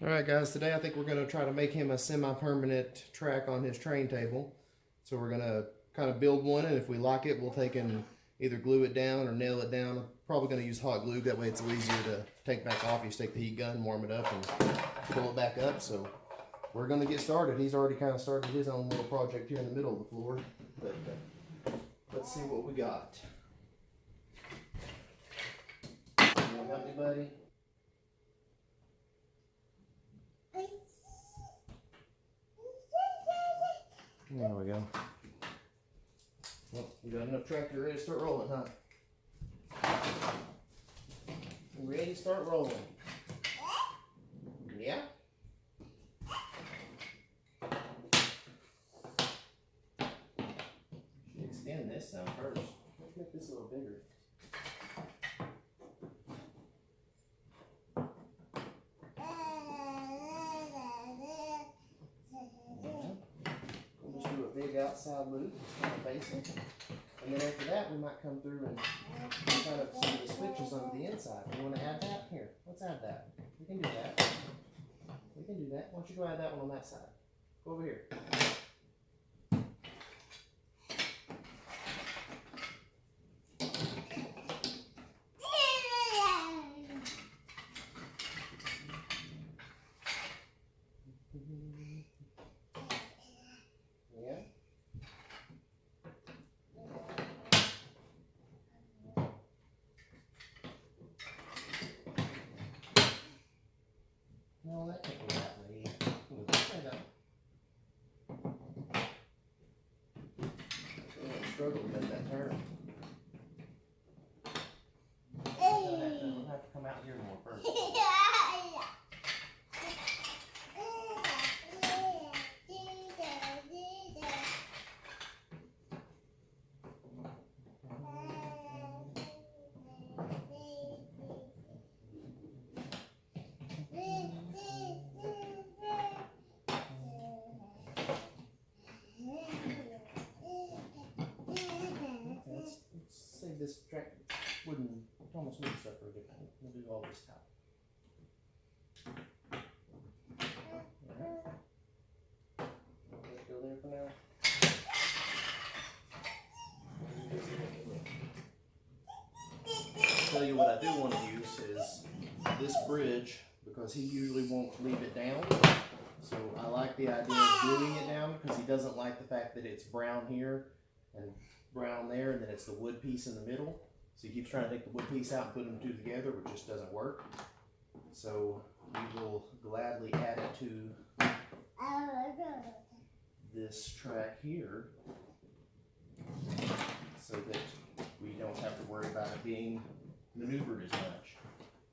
Alright guys, today I think we're going to try to make him a semi-permanent track on his train table. So we're going to kind of build one, and if we like it, we'll take and either glue it down or nail it down. I'm probably going to use hot glue, that way it's easier to take back off. You just take the heat gun, warm it up, and pull it back up. So we're going to get started. He's already kind of started his own little project here in the middle of the floor. But let's see what we got. You want to help me, buddy? There we go. Well, you got enough tractor ready to start rolling, huh? Ready to start rolling. Yeah? Should extend this some first. Let's make this a little bigger. Outside loop, just kind of basic, and then after that we might come through and kind of some of the switches on the inside. You want to add that? Here, let's add that. We can do that. We can do that. Why don't you go add that one on that side? Go over here. No, that can't go that way. We'll go this way though. I'm struggling to make that turn. We'll have to come out here more first. Save this track wooden Thomas wood stuff for a bit. We'll do all this top. Alright. Let's go there for now. I'll tell you what I do want to use is this bridge, because he usually won't leave it down. So I like the idea of gluing it down, because he doesn't like the fact that it's brown here and brown there, and then it's the wood piece in the middle. So he keeps trying to take the wood piece out and put them two together, which just doesn't work. So we will gladly add it to this track here, so that we don't have to worry about it being maneuvered as much.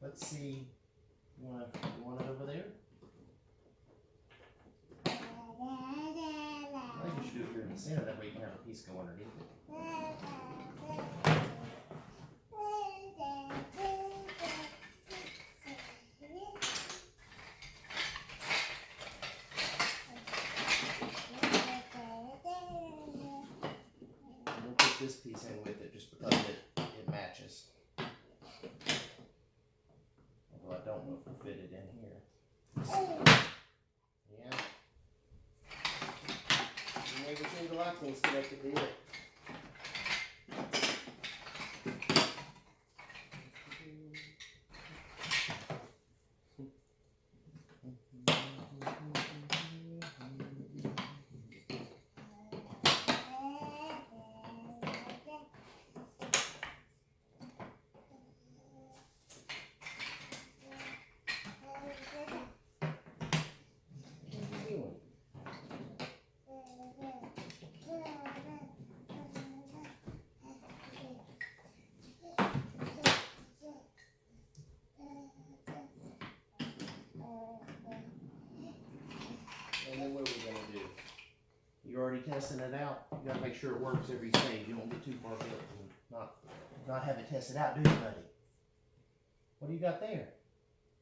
Let's see, you want it over there? I think you should do it here in the center, that way you can have a piece go underneath it. And we'll put this piece in with it just because it matches. Although I don't know if we'll fit it in here. Yeah. Every single lock needs connected to it. And then what are we going to do? You're already testing it out. You got to make sure it works every stage. You don't get too far built and not have it tested out, do you, buddy? What do you got there?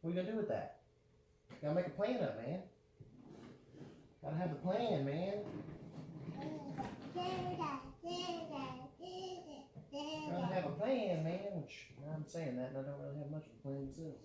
What are you going to do with that? You got to make a plan up, man. Got to have a plan, man. Gotta have a plan, man, which I'm saying that and I don't really have much of a plan myself.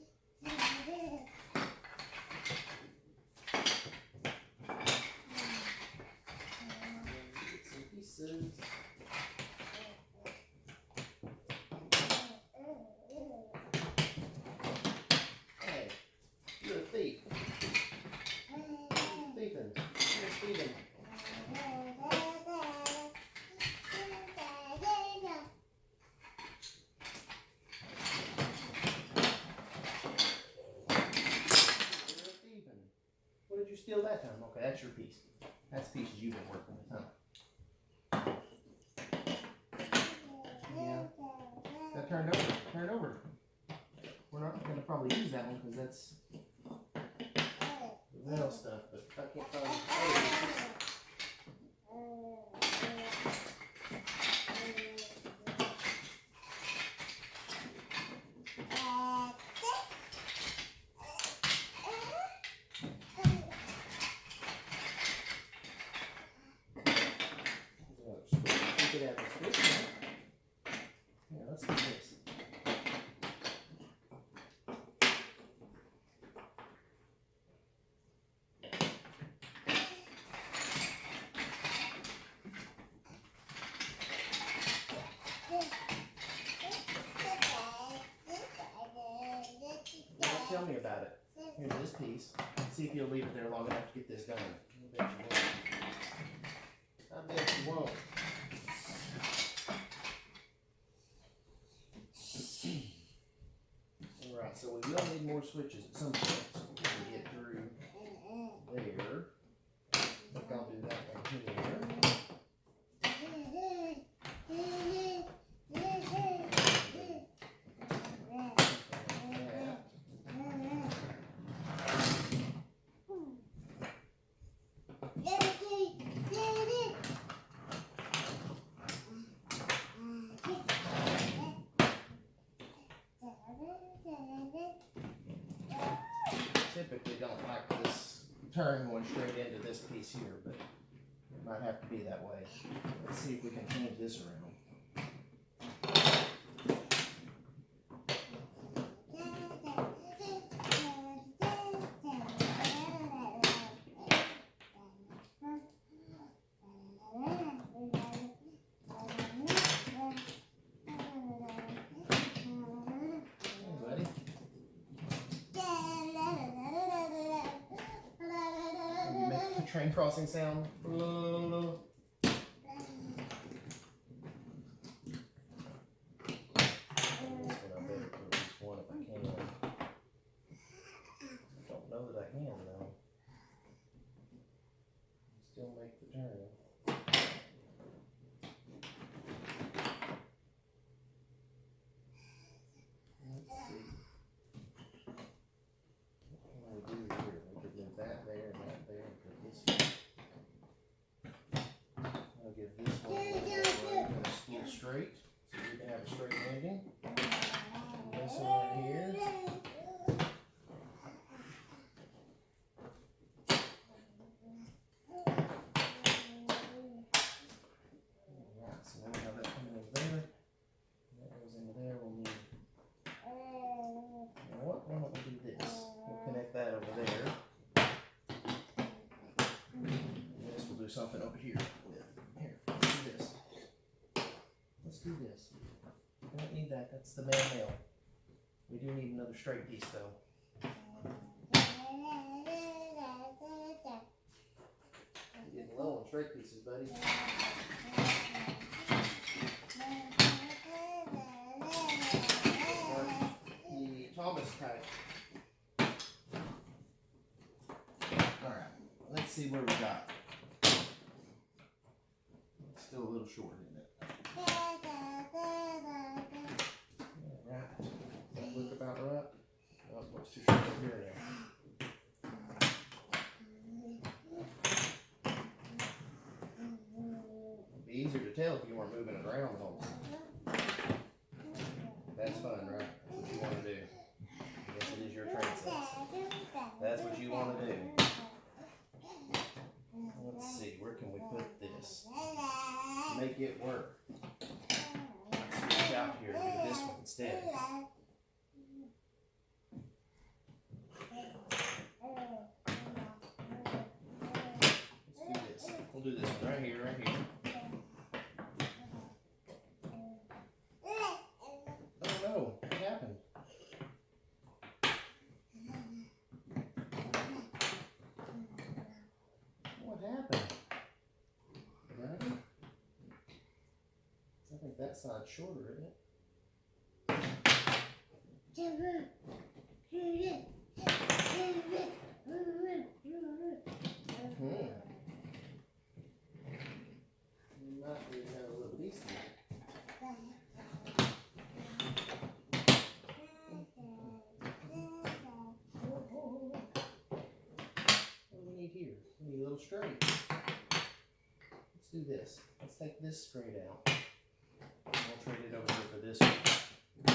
that time. Okay, that's your piece. That's pieces you've been working with, huh? Yeah. That turned over. Turn over. We're not going to probably use that one because that's the real stuff, but I can't find it. Yeah, let's do this. Tell me about it. Here's this piece. See if you'll leave it there long enough to get this done. I bet you won't. I bet you won't. Alright, so we will need more switches at some point. So we're going to get through there. I think I'll do that one here. Typically don't like this turn going straight into this piece here, but it might have to be that way. Let's see if we can change this around. Train crossing sound. I'm just gonna better put at least one if I can. I don't know that I can though. Still make the turn. Let's see. What can I do here? We could leave that there and that there. I'll give this one a spool straight so we can have a straight landing. And this one right here. Alright, so now we have that coming over there. That goes into there. We'll need. You know what? Why don't we do this? We'll connect that over there. Do something over here. Here, let's do this. Let's do this. We don't need that. That's the mail. We do need another straight piece though. You're getting low on straight pieces, buddy. The Thomas type. Alright, let's see where we got. Still a little short, isn't it? Alright. Does that look about right? Oh, it looks too short over here now. It'd be easier to tell if you weren't moving it around the whole time. That's fun, right? That's what you want to do. Yes, it is your train sets. That's what you want to do. Let's see, where can we put this? Make it work. Switch out here and do this one instead. Let's do this. We'll do this one right here, right here. Oh no, what happened? What happened? Right? I think that side's shorter, isn't it? little straight. Let's do this. Let's take this straight out. I'll trade it over here for this one. To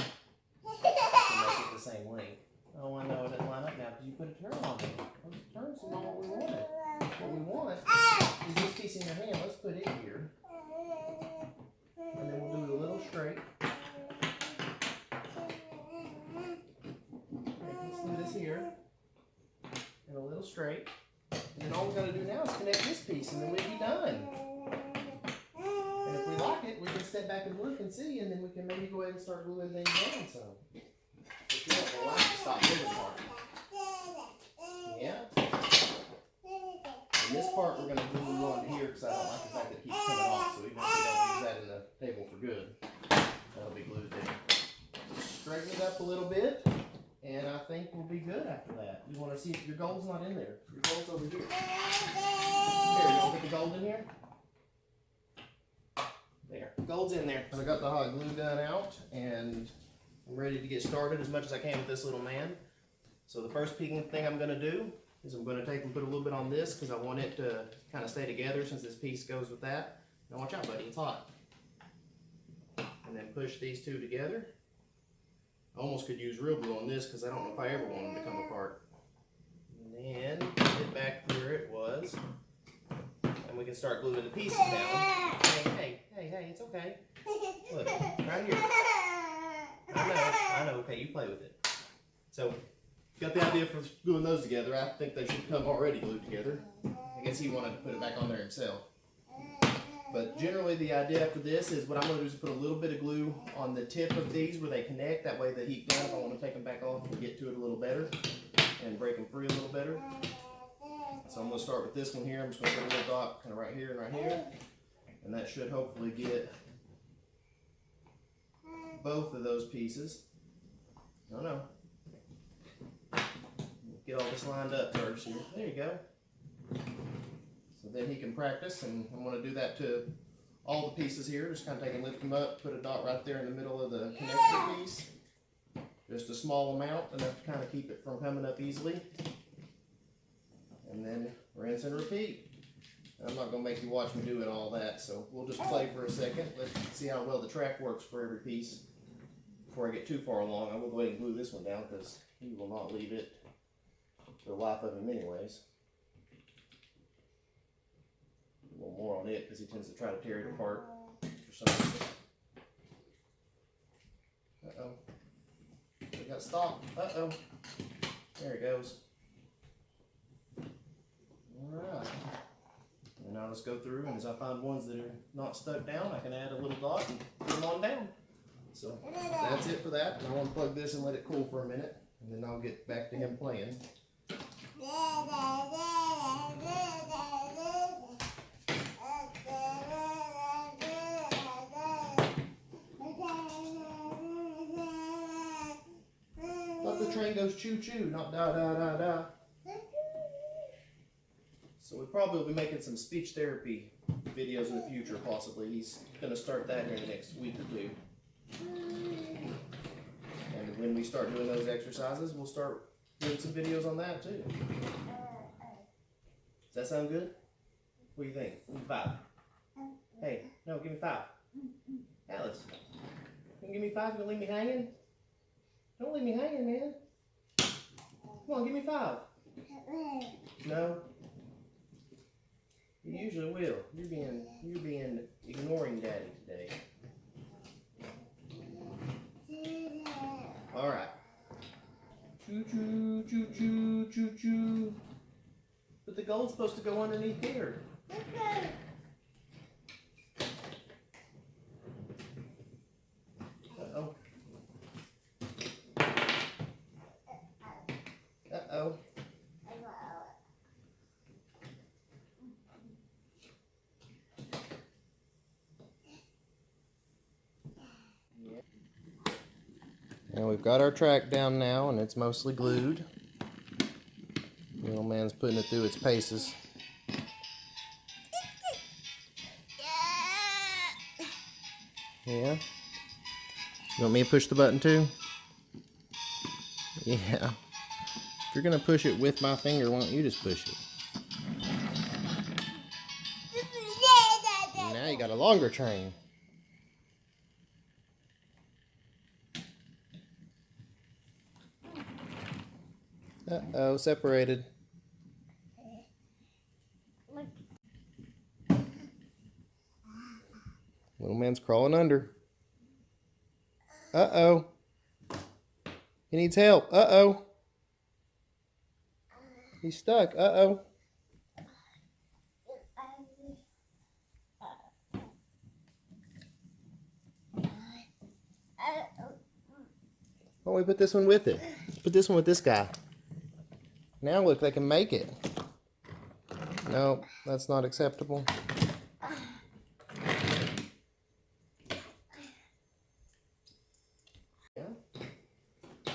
make it the same length. Oh, I know it doesn't line up now because you put a turn on it. Those turns are not what we wanted. What we want is this piece in your hand. Let's put it here. And then we'll do it a little straight. Let's do this here. And a little straight. And then all we're going to do now is connect this piece and then we'll be done. And if we like it, we can step back and look and see, and then we can maybe go ahead and start gluing things down some. If you don't like to stop moving part. Yeah. And this part we're going to glue on here because I don't like the fact that it keeps coming off. So even if we don't use that in the table for good, that'll be glued there. Just straighten it up a little bit, and I think we'll be good after that. You want to see if your gold's not in there. Your gold's over here. Here, you want to put the gold in here? There, gold's in there. So I got the hot glue gun out, and I'm ready to get started as much as I can with this little man. So the first thing I'm going to do is I'm going to take and put a little bit on this because I want it to kind of stay together since this piece goes with that. Now watch out, buddy, it's hot. And then push these two together. I almost could use real glue on this because I don't know if I ever want them to come apart. And then put it back where it was. And we can start gluing the pieces down. Hey, it's okay. Look, right here. I know, okay, you play with it. So, got the idea for gluing those together. I think they should come already glued together. I guess he wanted to put it back on there himself. But generally the idea after this is what I'm going to do is put a little bit of glue on the tip of these where they connect. That way the heat gun, if I want to take them back off and get to it a little better and break them free a little better. So I'm going to start with this one here. I'm just going to put a little dot kind of right here and right here. And that should hopefully get both of those pieces. No. Get all this lined up first here. There you go. So then he can practice, and I'm going to do that to all the pieces here. Just kind of take and lift them up, put a dot right there in the middle of the connector piece. Just a small amount, enough to kind of keep it from coming up easily. And then rinse and repeat. I'm not going to make you watch me doing all that, so we'll just play for a second. Let's see how well the track works for every piece. Before I get too far along, I will go ahead and glue this one down because he will not leave it for the life of him anyways. A little more on it because he tends to try to tear it apart for some reason. Uh-oh. We got stopped. Uh-oh. There it goes. Alright. And now let's go through, and as I find ones that are not stuck down, I can add a little dot and put them on down. So that's it for that. And I want to plug this and let it cool for a minute, and then I'll get back to him playing. Thought the train goes choo-choo, not da-da-da-da. So we probably will be making some speech therapy videos in the future, possibly. He's going to start that here in the next week or two. And when we start doing those exercises, we'll start doing some videos on that too. Does that sound good? What do you think? Give me 5. Hey, no, give me 5. Alice, you give me 5? You gonna leave me hanging? Don't leave me hanging, man. Come on, give me 5. No? You usually will. You're being ignoring Daddy today. All right. Choo choo choo choo choo choo. But the gold's supposed to go underneath here. Uh-oh. Uh-oh. And we've got our track down now, and it's mostly glued. The little man's putting it through its paces. Yeah? You want me to push the button too? Yeah. If you're going to push it with my finger, why don't you just push it? Now you got a longer train. Uh-oh, separated. Little man's crawling under. Uh-oh. He needs help. Uh-oh. He's stuck. Uh-oh. Why don't we put this one with it? Put this one with this guy. Now look, they can make it. No, that's not acceptable. Yeah.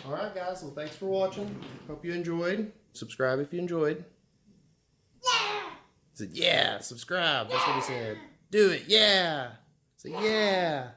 Alright guys, well thanks for watching. Hope you enjoyed. Subscribe if you enjoyed. Yeah! He said, yeah, subscribe. That's what he said. Do it, yeah! Say, yeah!